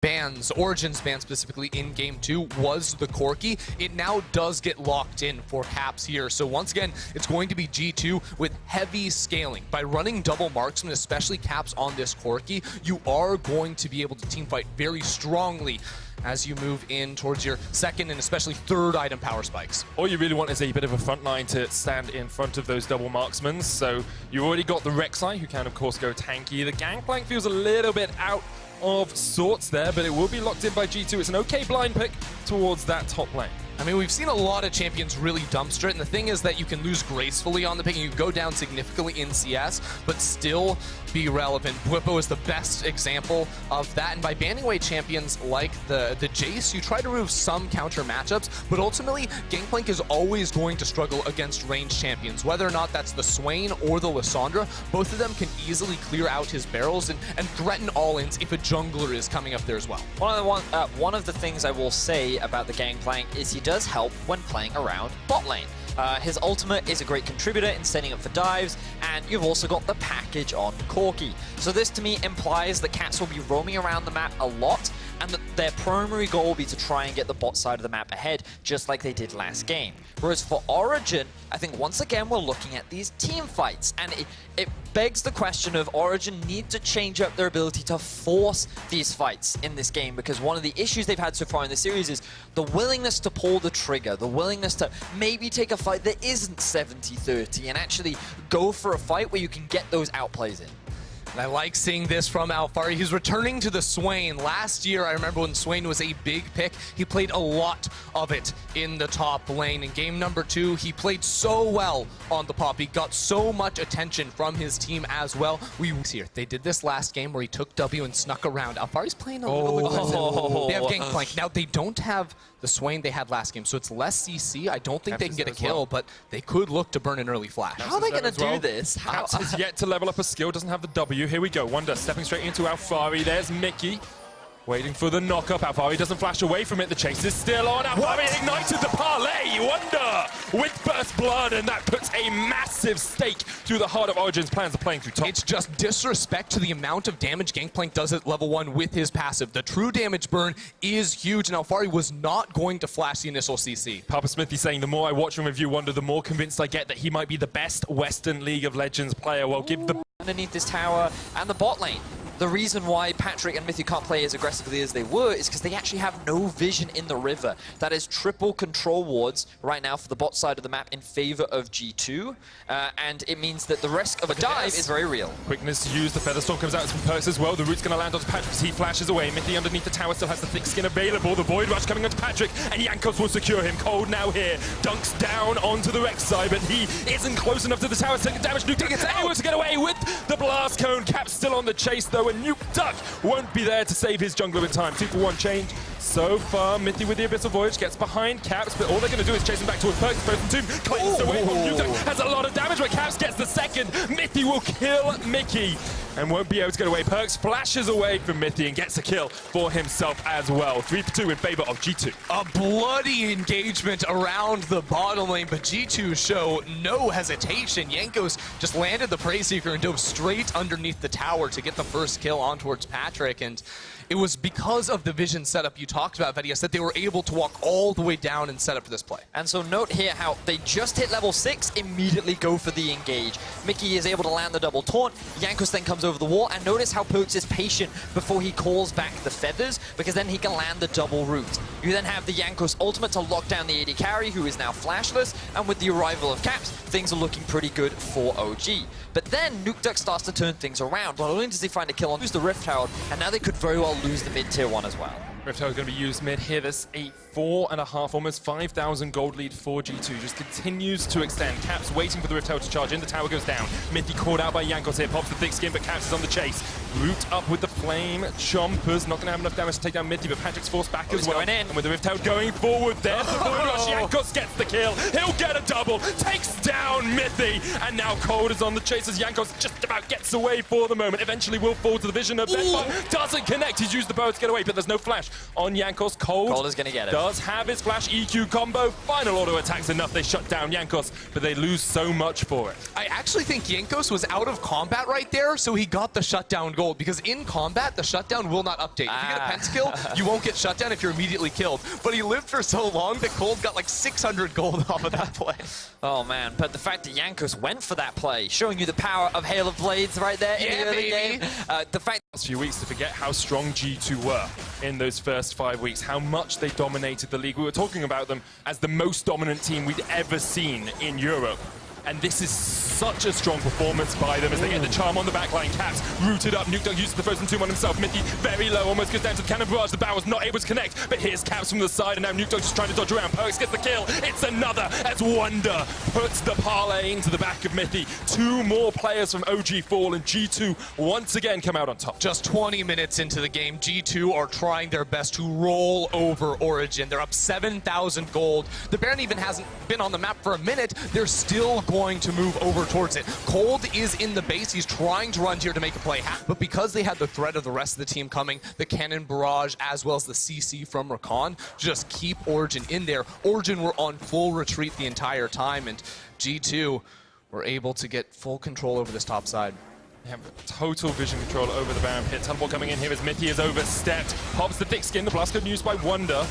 bans, Origen's ban specifically in Game 2 was the Corki. It now does get locked in for Caps here. So once again, it's going to be G2 with heavy scaling. By running double marksman, especially Caps on this Corki, you are going to be able to teamfight very strongly as you move in towards your second and especially third item power spikes. All you really want is a bit of a front line to stand in front of those double marksmen. So you've already got the Rek'Sai, who can of course go tanky. The Gangplank feels a little bit out of sorts there, but it will be locked in by G2. It's an okay blind pick towards that top lane. I mean, we've seen a lot of champions really dumpster it, and the thing is that you can lose gracefully on the pick, and you go down significantly in CS, but still be relevant. Bwipo is the best example of that, and by banning away champions like the Jace, you try to remove some counter matchups, but ultimately, Gangplank is always going to struggle against ranged champions. Whether or not that's the Swain or the Lissandra, both of them can easily clear out his barrels and threaten all-ins if a jungler is coming up there as well. One of the things I will say about the Gangplank is he does help when playing around bot lane. His ultimate is a great contributor in setting up for dives, and you've also got the package on Corki. So this to me implies that Cats will be roaming around the map a lot, and that their primary goal will be to try and get the bot side of the map ahead, just like they did last game. Whereas for Origen, I think once again we're looking at these team fights, and it begs the question of Origen need to change up their ability to force these fights in this game, because one of the issues they've had so far in the series is the willingness to pull the trigger, the willingness to maybe take a fight that isn't 70-30 and actually go for a fight where you can get those outplays in. And I like seeing this from Alphari. He's returning to the Swain. Last year, I remember when Swain was a big pick, he played a lot of it in the top lane. In game number 2, he played so well on the pop. He got so much attention from his team as well. Here, they did this last game where he took W and snuck around. Alphari's playing a little aggressive. They have Gangplank. Now, they don't have the Swain they had last game, so it's less CC. I don't think they can get a kill, but they could look to burn an early flash. How are they going to do this? Caps has yet to level up a skill, doesn't have the W. Here we go, Wonder stepping straight into Alphari. There's Mickey. Waiting for the knock-up. Alphari doesn't flash away from it. The chase is still on. Alphari ignited the parlay. Wonder with burst blood, and that puts a massive stake through the heart of Origen's plans of playing through top. It's just disrespect to the amount of damage Gangplank does at level 1 with his passive. The true damage burn is huge, and Alphari was not going to flash the initial CC. Papa Smithy saying, the more I watch and review Wonder, the more convinced I get that he might be the best Western League of Legends player. Well, give the... Underneath this tower and the bot lane. The reason why Patrick and Mythy can't play as aggressively as they were is because they actually have no vision in the river. That is triple control wards right now for the bot side of the map in favor of G2. And it means that the risk of a dive is very real. Quickness used, the Featherstorm comes out from Perks as well. The root's going to land onto Patrick as he flashes away. Mythy underneath the tower still has the thick skin available. The Void Rush coming onto Patrick, and Jankos will secure him. Cold now here. Dunks down onto the Rek'Sai, but he isn't close enough to the tower to take the damage. Nuke Duck is able to get away with the Blast Cone. Cap's still on the chase though, and Nuke Duck won't be there to save his jungler in time. 2-for-1 change so far. Mythy with the Abyssal Voyage gets behind Caps, but all they're going to do is chase him back towards Perks. First and Tomb cleans away from Nuke Duck. Has a lot of damage, but Caps gets the second. Mythy will kill Mickey and won't be able to get away. Perks flashes away from Mythy and gets a kill for himself as well. 3-for-2 in favor of G2. A bloody engagement around the bottom lane, but G2 show no hesitation. Jankos just landed the Prey Seeker and dove straight underneath the tower to get the first kill on towards Patrick, and it was because of the vision setup you talked about, Vedias, that they were able to walk all the way down and set up for this play. And so note here how they just hit level 6, immediately go for the engage. Mickey is able to land the double taunt. Jankos then comes over the wall, and notice how Perks is patient before he calls back the feathers, because then he can land the double root. You then have the Jankos ultimate to lock down the AD carry, who is now flashless, and with the arrival of Caps, things are looking pretty good for OG. But then Nuke Duck starts to turn things around. Not only does he find a kill on, lose the Rift Herald, and now they could very well lose the mid-tier 1 as well. Rift Herald is going to be used mid here. This 4.5, almost 5,000 gold lead for G2. Just continues to extend. Caps waiting for the Rift Herald to charge in. The tower goes down. Mythy caught out by Jankos here. Pops the thick skin, but Caps is on the chase. Root up with the Flame Chompers. Not going to have enough damage to take down Mythy, but Patrick's forced back as well. Going in. And with the Rift Herald going forward, there's the Void Rush. Jankos gets the kill. He'll get a double. Takes down Mythy. And now Cold is on the chase as Jankos just about gets away for the moment. Eventually will fall to the vision of Bedbug. Doesn't connect. He's used the bow to get away, but there's no flash on Jankos. Cold is going to get it. Does have his flash EQ combo. Final auto attacks enough. They shut down Jankos, but they lose so much for it. I actually think Jankos was out of combat right there, so he got the shutdown going. gold because in combat, the shutdown will not update. If you get a pentakill, you won't get shutdown if you're immediately killed. But he lived for so long that Cold got like 600 gold off of that play. Oh man, but the fact that Jankos went for that play, showing you the power of Hail of Blades right there in the early game. The fact last few weeks to forget how strong G2 were in those first 5 weeks, how much they dominated the league. We were talking about them as the most dominant team we'd ever seen in Europe. And this is such a strong performance by them as they get the charm on the backline. Caps rooted up. Nuke Dunk uses the frozen tomb on himself. Mithy very low, almost goes down to the cannon barrage. The barrel's not able to connect, but here's Caps from the side, and now Nuke Dunk just trying to dodge around. Perks gets the kill. It's another as Wonder puts the parlay into the back of Mithy. 2 more players from OG fall, and G2 once again come out on top. Just 20 minutes into the game, G2 are trying their best to roll over Origen. They're up 7,000 gold. The Baron even hasn't been on the map for a minute. They're still going to move over towards it. Cold is in the base. He's trying to run here to make a play. But because they had the threat of the rest of the team coming, the cannon barrage as well as the CC from Rakan, just keep Origen in there. Origen were on full retreat the entire time, and G2 were able to get full control over this top side. They have total vision control over the Baron pit. Teleport coming in here as Mithy is overstepped. Pops the thick skin. The blast code used by Wonder.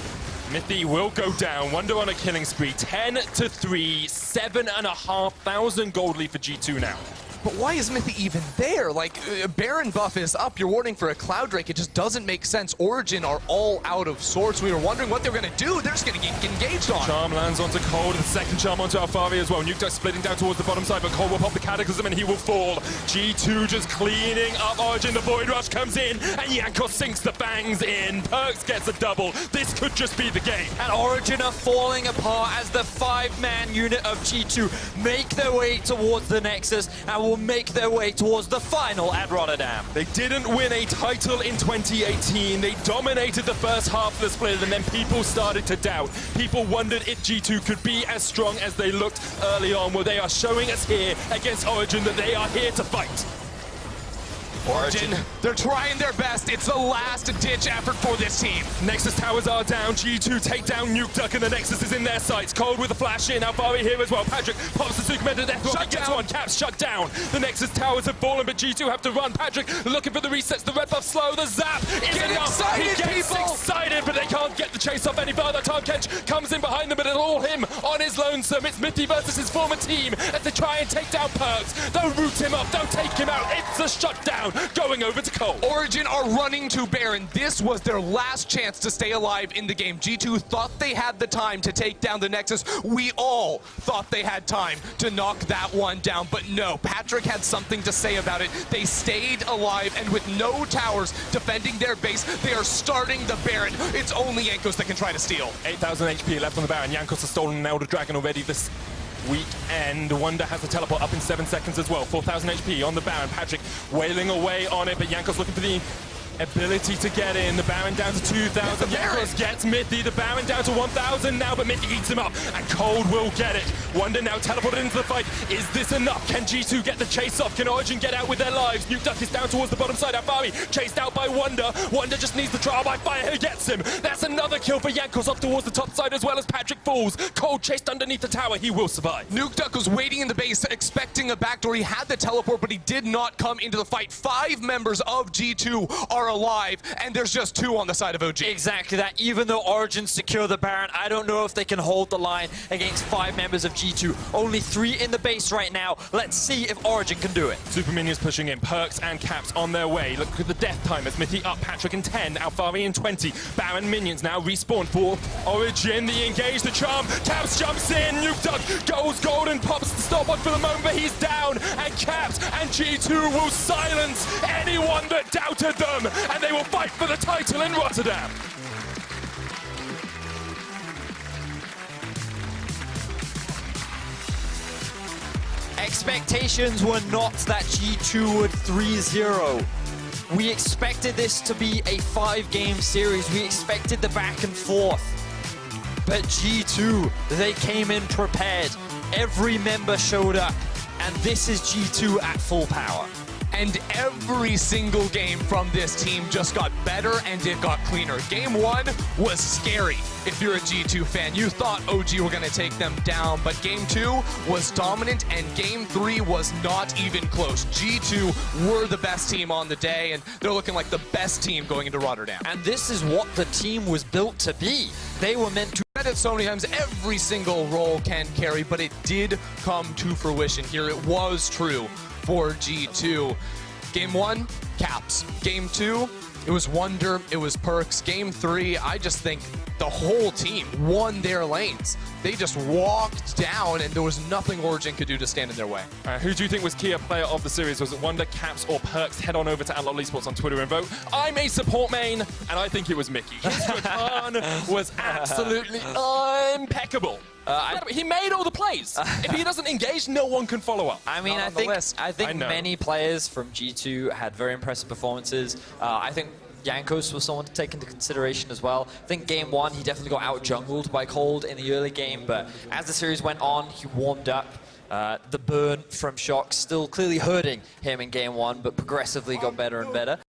Mithy will go down. Wonder on a killing spree. 10-3, 7,500 gold lead for G2 now. But why is Mithy even there? Like, Baron buff is up, you're warning for a Cloud Drake, it just doesn't make sense. Origen are all out of sorts. We were wondering what they were going to do. They're just going to get engaged on. Charm lands onto Cold, the second charm onto Alfari as well. Nuke Dunk splitting down towards the bottom side, but Cold will pop the Cataclysm and he will fall. G2 just cleaning up Origen. The Void Rush comes in, and Jankos sinks the bangs in. Perks gets a double. This could just be the game. And Origen are falling apart as the 5-man unit of G2 make their way towards the Nexus and will make their way towards the final at Rotterdam. They didn't win a title in 2018. They dominated the first half of the split, and then people started to doubt. People wondered if G2 could be as strong as they looked early on. Well, they are showing us here against Origen that they are here to fight. Origen, they're trying their best. It's the last-ditch effort for this team. Nexus towers are down. G2 take down Nuke Duck, and the Nexus is in their sights. Cold with a flash in. Alfari here as well. Patrick pops the Superman to death. Shut down. One. Caps shut down. The Nexus towers have fallen, but G2 have to run. Patrick looking for the resets. The red buff slow. The zap is enough. He gets excited, but they can't get the chase off any further. Tom Kench comes in behind them, but it's all him on his lonesome. It's Mithy versus his former team as they try and take down Perks. They'll root him up. They'll take him out. It's a shutdown going over to Cold. Origen are running to Baron. This was their last chance to stay alive in the game. G2 thought they had the time to take down the Nexus. We all thought they had time to knock that one down, but no. Patrick had something to say about it. They stayed alive, and with no towers defending their base, they are starting the Baron. It's only Jankos that can try to steal. 8,000 HP left on the Baron. Jankos has stolen an Elder Dragon already this weekend. Wonder has the teleport up in 7 seconds as well. 4,000 HP on the Baron. Patrick wailing away on it, but Jankos looking for the ability to get in. The Baron down to 2,000. Jankos gets Mithy. The Baron down to 1,000 now, but Mithy eats him up, and Cold will get it. Wonder now teleported into the fight. Is this enough? Can G2 get the chase off? Can Origen get out with their lives? Nuke Duck is down towards the bottom side. Alfari chased out by Wonder. Wonder just needs the trial by fire. Who gets him? That's another kill for Jankos off towards the top side as well as Patrick falls. Cold chased underneath the tower. He will survive. Nuke Duck was waiting in the base, expecting a backdoor. He had the teleport, but he did not come into the fight. 5 members of G2 are alive, and there's just 2 on the side of OG. Exactly that. Even though Origen secure the Baron, I don't know if they can hold the line against 5 members of G2. Only 3 in the base right now. Let's see if Origen can do it. Super minions pushing in. Perks and Caps on their way. Look at the death timers. Mithy up, Patrick in 10, Alfari in 20. Baron minions now respawn for Origen. The engage, the charm. Caps jumps in. Nuke Duck goes golden, pops the stopwatch for the moment, but he's down. And Caps and G2 will silence anyone that doubted them, and they will fight for the title in Rotterdam. Expectations were not that G2 would 3-0. We expected this to be a 5-game series. We expected the back and forth. But G2, they came in prepared. Every member showed up, and this is G2 at full power. And every single game from this team just got better and it got cleaner. Game 1 was scary if you're a G2 fan. You thought OG were going to take them down, but Game 2 was dominant and Game 3 was not even close. G2 were the best team on the day, and they're looking like the best team going into Rotterdam. And this is what the team was built to be. They were meant to. Said it so many times, every single role can carry, but it did come to fruition here. It was true for G2. Game 1, Caps. Game 2, it was Wonder, it was Perks. Game 3, I just think the whole team won their lanes. They just walked down, and there was nothing Origen could do to stand in their way. Who do you think was key player of the series? Was it Wonder, Caps, or Perks? Head on over to Esports on Twitter and vote. I'm a support main, and I think it was Mickey. His return was absolutely impeccable. He made all the plays. If he doesn't engage, no one can follow up. I mean, I think many players from G2 had very impressive performances. I think Jankos was someone to take into consideration as well. I think Game 1, he definitely got out-jungled by Cold in the early game, but as the series went on, he warmed up. The burn from Shock still clearly hurting him in Game 1, but progressively got better and better.